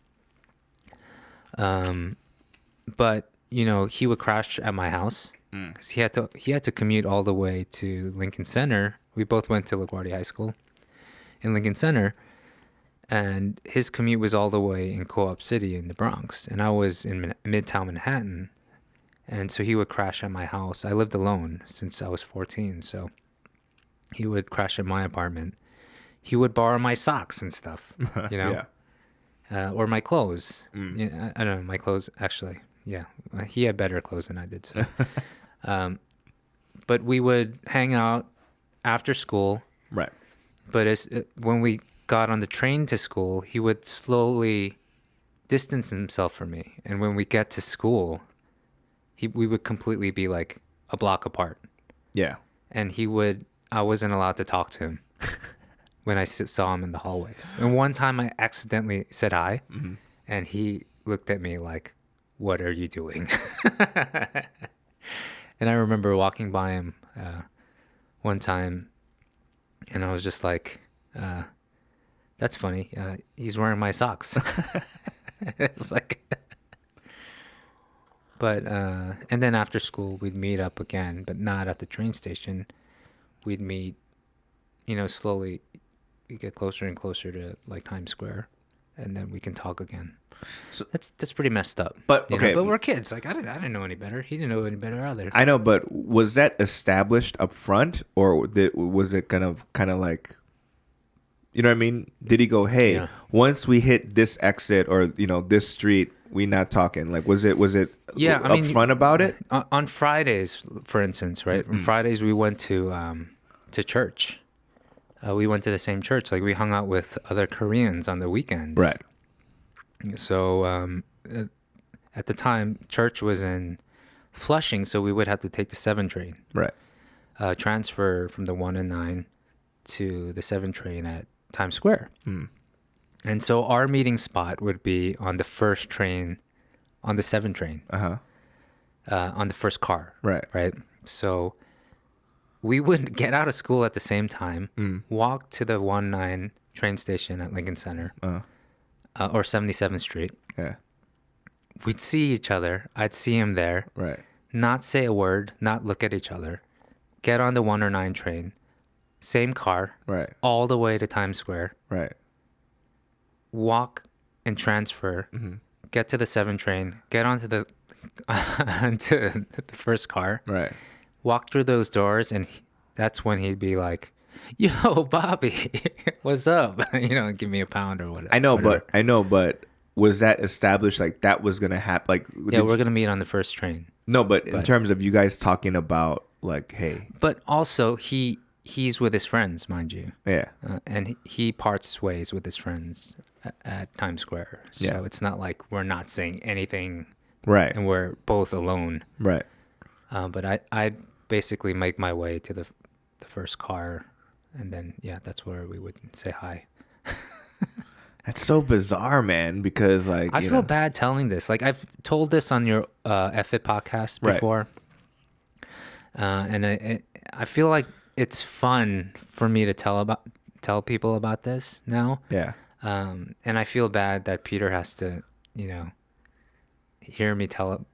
but, you know, he would crash at my house. Because he had to commute all the way to Lincoln Center. We both went to LaGuardia High School in Lincoln Center, and his commute was all the way in Co-op City in the Bronx, and I was in Midtown Manhattan, and so he would crash at my house. I lived alone since I was 14, so he would crash at my apartment. He would borrow my socks and stuff, you know, or my clothes. Yeah, I don't know, my clothes actually. Yeah, he had better clothes than I did. So. But we would hang out after school. Right. But when we got on the train to school, he would slowly distance himself from me. And when we get to school, we would completely be like a block apart. Yeah. And I wasn't allowed to talk to him when I saw him in the hallways. And one time I accidentally said hi, and he looked at me like, "What are you doing?" And I remember walking by him one time, and I was just like, that's funny. He's wearing my socks. It's like, but, and then after school, we'd meet up again, but not at the train station. We'd meet, you know, slowly. We get closer and closer to like Times Square, and then we can talk again. So that's pretty messed up. But okay, but we're kids. Like I didn't know any better. He didn't know any better either. I know, but was that established up front, or was it kind of like, you know what I mean? Did he go, "Hey, once we hit this exit or you know this street, we not talking"? Like was it upfront about it? On Fridays, for instance, right? On Fridays we went to church. We went to the same church. Like we hung out with other Koreans on the weekends. Right. So at the time, church was in Flushing, so we would have to take the 7 train. Right. Transfer from the 1 and 9 to the 7 train at Times Square. And so our meeting spot would be on the first train, on the 7 train. On the first car. Right. Right. So we would get out of school at the same time, walk to the 1-9 train station at Lincoln Center. Or 77th Street. Yeah. We'd see each other. I'd see him there. Right. Not say a word, not look at each other. Get on the 1 or 9 train. Same car. Right. All the way to Times Square. Right. Walk and transfer. Get to the 7 train. Get onto the onto the first car. Right. Walk through those doors, and that's when he'd be like, "Yo, Bobby, what's up?" You know, give me a pound or whatever. I know, but was that established? Like that was gonna happen? Like we're gonna meet on the first train. No, but in terms of you guys talking about like, hey. But also he's with his friends, mind you. Yeah. And he parts ways with his friends at Times Square. So it's not like we're not saying anything. Right. And we're both alone. Right. But I basically make my way to the first car. And then, that's where we would say hi. That's so bizarre, man, because, like, I feel bad telling this. Like, I've told this on your F-It podcast before. Right. And I feel like it's fun for me to tell people about this now. Yeah. And I feel bad that Peter has to, hear me tell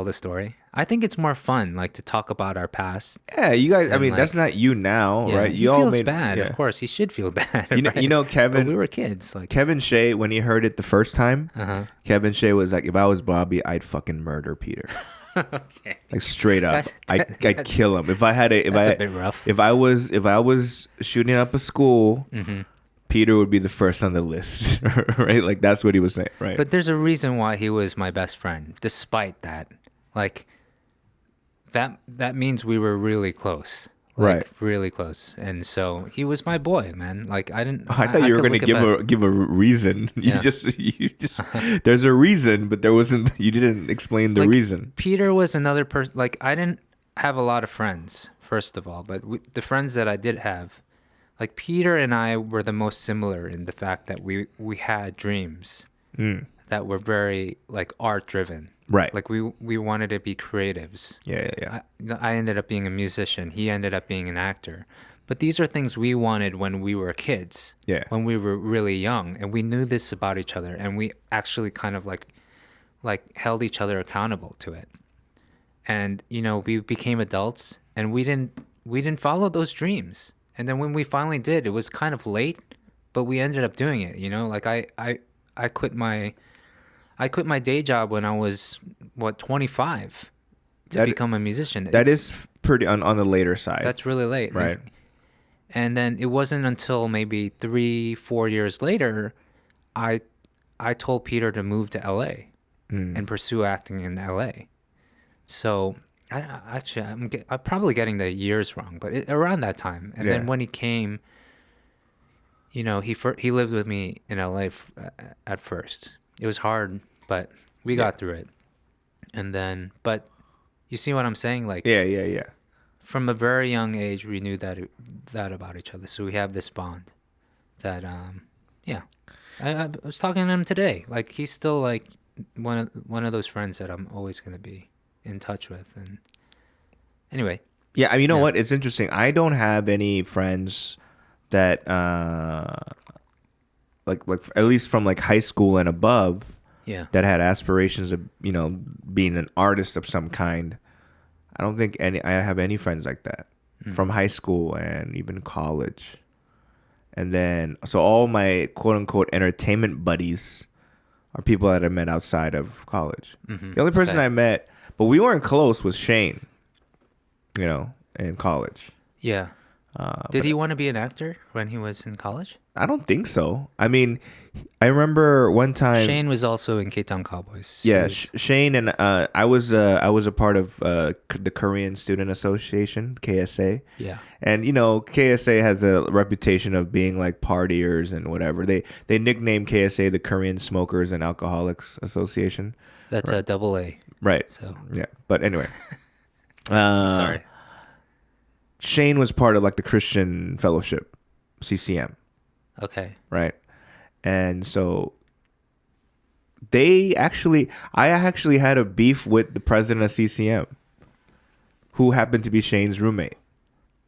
the story. I think it's more fun, like, to talk about our past. Yeah, you guys. I mean, that's not you now, right? He feels bad. Of course, he should feel bad. You know, Kevin. But we were kids. Like Kevin Jae, when he heard it the first time, Kevin Jae was like, "If I was Bobby, I'd fucking murder Peter." Okay. Like straight up, I'd kill him. If I had a bit rough. If I was shooting up a school. Peter would be the first on the list, right? Like that's what he was saying, right? But there's a reason why he was my best friend, despite that. Like that means we were really close. Right. really close. And so he was my boy, man. Like I thought you were going to give a reason. Yeah. You just there's a reason, but there wasn't. You didn't explain the reason. Peter was another person. Like I didn't have a lot of friends, first of all, but the friends that I did have, like Peter and I were the most similar in the fact that we had dreams that were very like art driven. Right. Like we wanted to be creatives. Yeah. I ended up being a musician. He ended up being an actor. But these are things we wanted when we were kids. Yeah. When we were really young, and we knew this about each other, and we actually kind of like held each other accountable to it. And we became adults, and we didn't follow those dreams. And then when we finally did, it was kind of late, but we ended up doing it. Like I quit my day job when I was 25 to become a musician. That is pretty on the later side. That's really late, right? And then it wasn't until maybe 3-4 years later, I told Peter to move to LA and pursue acting in LA. So I'm probably getting the years wrong, but around that time. And then when he came, he lived with me in LA at first. It was hard, but we got through it. And then, but you see what I'm saying? Like, yeah. From a very young age, we knew that about each other. So we have this bond that, I was talking to him today. Like, he's still like one of those friends that I'm always going to be in touch with. And anyway. Yeah, you know what? It's interesting. I don't have any friends that, like at least from like high school and above, that had aspirations of being an artist of some kind. I don't think I have any friends like that from high school and even college. And then so all my quote unquote entertainment buddies are people that I met outside of college. The only person I met, but we weren't close, was Shane. In college. Yeah. Did he want to be an actor when he was in college? I don't think so. I mean, I remember one time Shane was also in K-Town Cowboys. Yeah, Shane and I was a part of the Korean Student Association, KSA. Yeah. And KSA has a reputation of being like partiers and whatever. They nicknamed KSA the Korean Smokers and Alcoholics Association. That's a double A. Right. So yeah, but anyway. Sorry. Shane was part of like the Christian Fellowship, CCM. Okay. Right. And so I actually had a beef with the president of CCM, who happened to be Shane's roommate.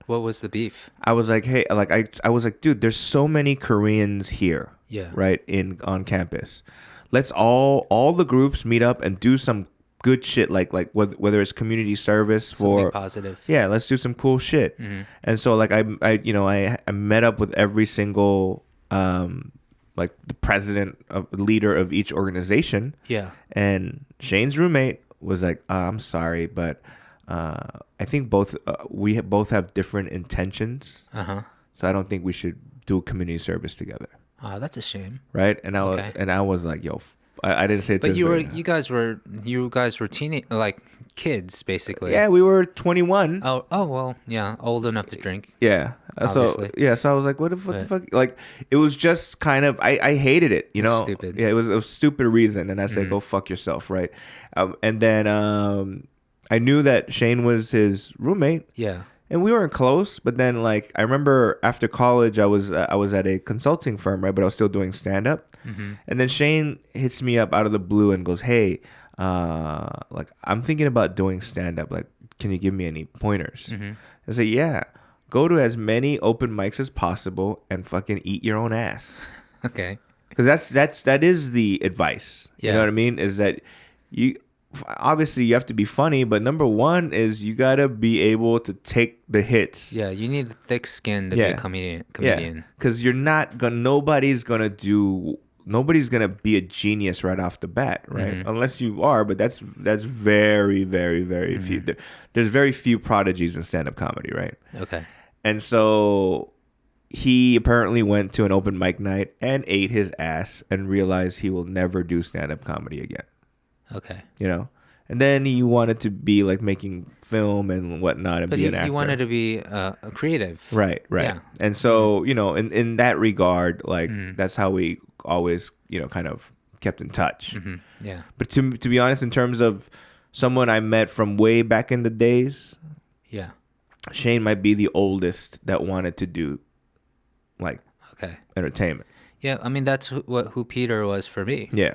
What was the beef? I was like, hey, I was like, dude, there's so many Koreans here. Yeah. Right. On campus. Let's all the groups meet up and do some good shit, like whether it's community service something positive. Yeah, let's do some cool shit. And so like I met up with every single like the leader of each organization. Yeah. And Shane's roommate was like, I'm sorry, but I think we both have different intentions. So I don't think we should do community service together. That's a shame. Right? And I was like, yo, I didn't say it. But you guys were kids basically. Yeah, we were 21. Oh well, yeah, old enough to drink. Yeah. Obviously. So I was like, what the fuck? Like, it was just kind of I hated it, Stupid. Yeah, it was a stupid reason, and I said, go fuck yourself, right? And then I knew that Shane was his roommate. Yeah. And we weren't close, but then like I remember after college I was at a consulting firm, right? But I was still doing stand up. And then Shane hits me up out of the blue and goes, "Hey, like I'm thinking about doing stand up. Like, can you give me any pointers?" I say, "Yeah, go to as many open mics as possible and fucking eat your own ass." Okay. Because that is the advice. Yeah. You know what I mean? Is that obviously you have to be funny, but number one is you gotta be able to take the hits. Yeah, you need thick skin to be a comedian. Yeah, because nobody's gonna be a genius right off the bat, right? Unless you are, but that's very, very, very few. There's very few prodigies in stand-up comedy, right? Okay. And so he apparently went to an open mic night and ate his ass and realized he will never do stand-up comedy again. Okay. And then he wanted to be like making film and whatnot and but be an actor. he wanted to be a creative. Right. Yeah. And so, in that regard, like that's how we always, kind of kept in touch. Yeah. But to be honest, in terms of someone I met from way back in the days, yeah, Shane might be the oldest that wanted to do like entertainment. Yeah, I mean that's who Peter was for me. Yeah.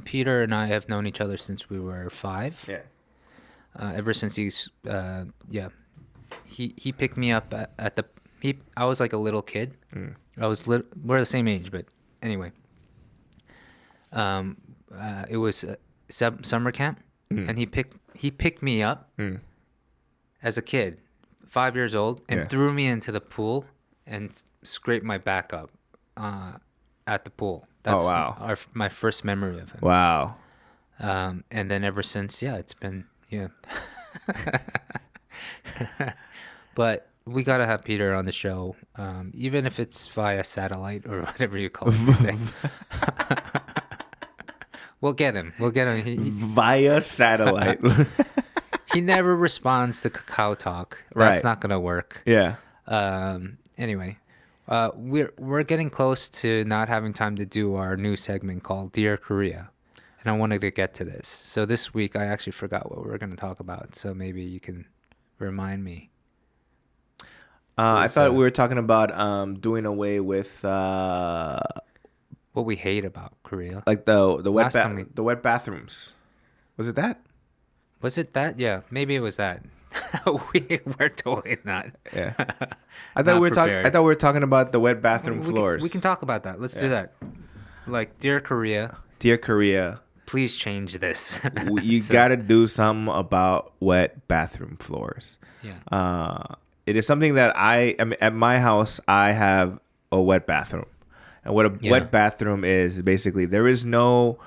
Peter and I have known each other since we were 5. Yeah. Ever since he picked me up at the I was like a little kid. We're the same age, but anyway. It was summer camp, and he picked me up as a kid, 5 years old, and threw me into the pool and scraped my back up at the pool. That's my first memory of him. Wow. And then ever since, it's been But we gotta have Peter on the show, even if it's via satellite or whatever you call it these days. We'll get him. Via satellite. He never responds to Kakao Talk. That's not gonna work. Yeah. Anyway, we're getting close to not having time to do our new segment called Dear Korea, and I wanted to get to this. So this week I actually forgot what we were going to talk about. So maybe you can remind me. I thought we were talking about doing away with what we hate about Korea, like the wet bathrooms. Was it that? Was it that? Yeah, maybe it was that. We're totally not. Yeah, I thought we were talking about the wet bathroom floors. We can talk about that. Let's do that. Like, Dear Korea, please change this. You gotta do something about wet bathroom floors. Yeah. It is something that I mean, at my house, I have a wet bathroom, and what a wet bathroom is basically there is not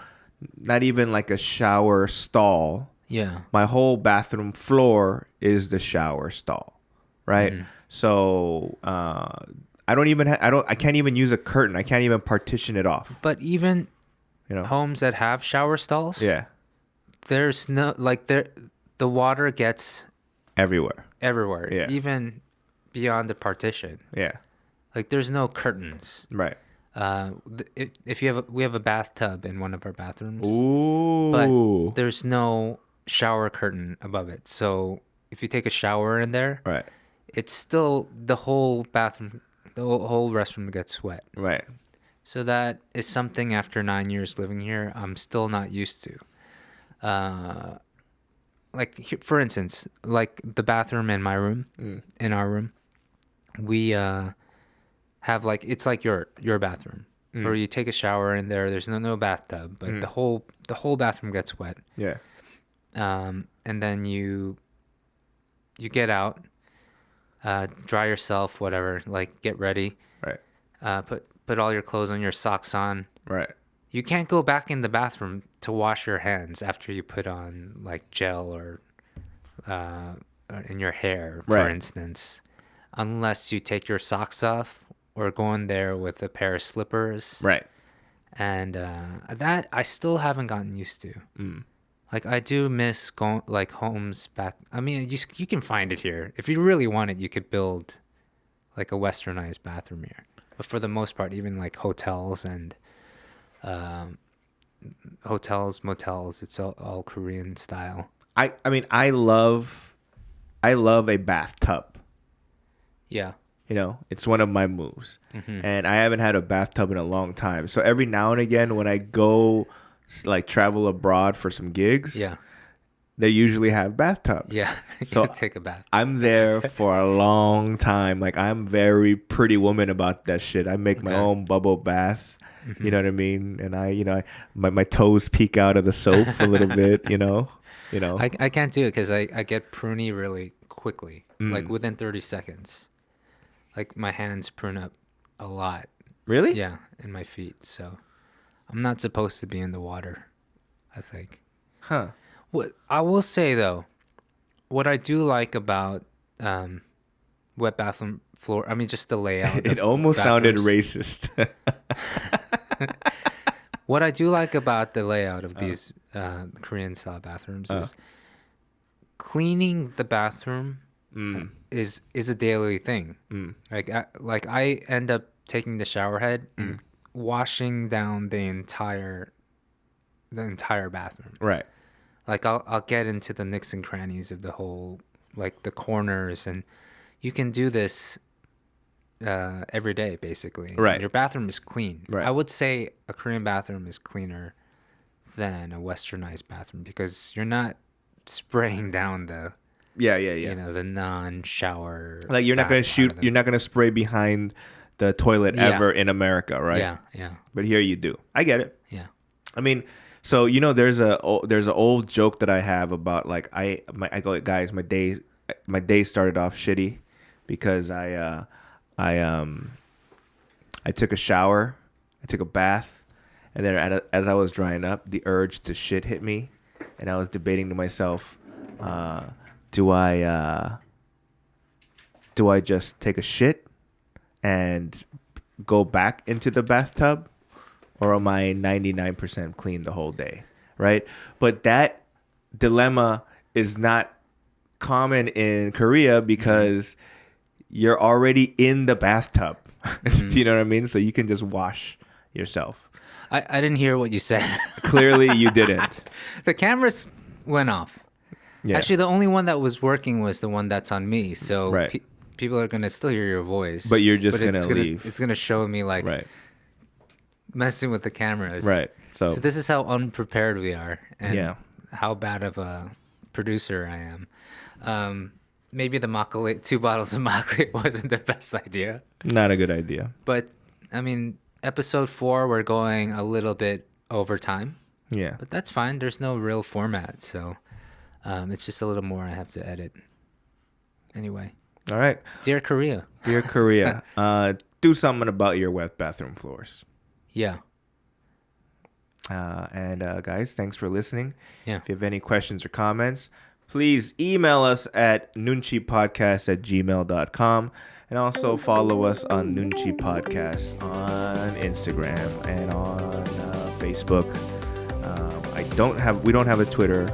even like a shower stall. Yeah. My whole bathroom floor is the shower stall, right? So I can't even use a curtain. I can't even partition it off. But even homes that have shower stalls, there's no the water gets everywhere, even beyond the partition. Like, there's no curtains, right? If we have a bathtub in one of our bathrooms. Ooh. But there's no shower curtain above it, so if you take a shower in there, right, it's still the whole bathroom, the whole restroom gets wet, right? So that is something after 9 years living here I'm still not used to. Like, for instance, like the bathroom in my room, in our room, we have like, it's like your bathroom where you take a shower in there. There's no bathtub, but the whole bathroom gets wet. Yeah. And then you get out, dry yourself, whatever, like get ready, right? Put all your clothes on, your socks on, right? You can't go back in the bathroom to wash your hands after you put on like gel or in your hair, for instance, unless you take your socks off or go in there with a pair of slippers, right? And that I still haven't gotten used to. Like, I do miss going like homes back. I mean, you can find it here if you really want it. You could build like a westernized bathroom here, but for the most part, even like hotels and motels, it's all Korean style. I mean, I love a bathtub. Yeah. It's one of my moves. And I haven't had a bathtub in a long time. So every now and again when I go like travel abroad for some gigs, they usually have bathtubs. Yeah. So take a bath. I'm there for a long time. Like, I'm very Pretty Woman about that shit. I make my own bubble bath. You know what I mean? And my toes peek out of the soap a little bit, I can't do it because I get pruny really quickly, like within 30 seconds. Like, my hands prune up a lot. Really? Yeah, in my feet. So I'm not supposed to be in the water, I think. Huh. What I will say, though, what I do like about wet bathroom floor, I mean, just the layout. It almost sounded racist. What I do like about the layout of these Korean style bathrooms is cleaning the bathroom is a daily thing. Like I end up taking the shower head and washing down the entire bathroom. Right. Like I'll get into the nooks and crannies of the whole, like the corners, and you can do this every day basically. Right. Your bathroom is clean. Right. I would say a Korean bathroom is cleaner than a westernized bathroom because you're not spraying down the the non-shower. Like you're not gonna you're not gonna spray behind the toilet ever in America, right? Yeah. But here you do. I get it. Yeah. I mean, so there's an old joke that I have about like I go, guys, my day started off shitty because I took a shower, I took a bath, and then as I was drying up, the urge to shit hit me, and I was debating to myself, do I just take a shit and go back into the bathtub, or am I 99% clean the whole day, right? But that dilemma is not common in Korea because you're already in the bathtub. You know what I mean? So you can just wash yourself. I didn't hear what you said. Clearly you didn't. The cameras went off. Yeah. Actually, the only one that was working was the one that's on me. So right. People are going to still hear your voice. But you're just going to leave. It's going to show me like messing with the cameras. Right. So this is how unprepared we are and how bad of a producer I am. Maybe the Makgeolli, 2 bottles of Makgeolli wasn't the best idea. Not a good idea. But, I mean, episode 4, we're going a little bit over time. Yeah. But that's fine. There's no real format. So it's just a little more I have to edit. Anyway. All right. Dear Korea. Dear Korea, do something about your wet bathroom floors. Yeah. And guys, thanks for listening. Yeah. If you have any questions or comments, please email us at noonchipodcast@gmail.com, and also follow us on Noonchi Podcast on Instagram and on Facebook. We don't have a Twitter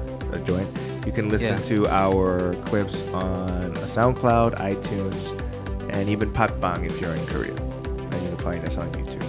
joint. You can listen to our clips on SoundCloud, iTunes, and even Patbang if you're in Korea. And you can find us on YouTube.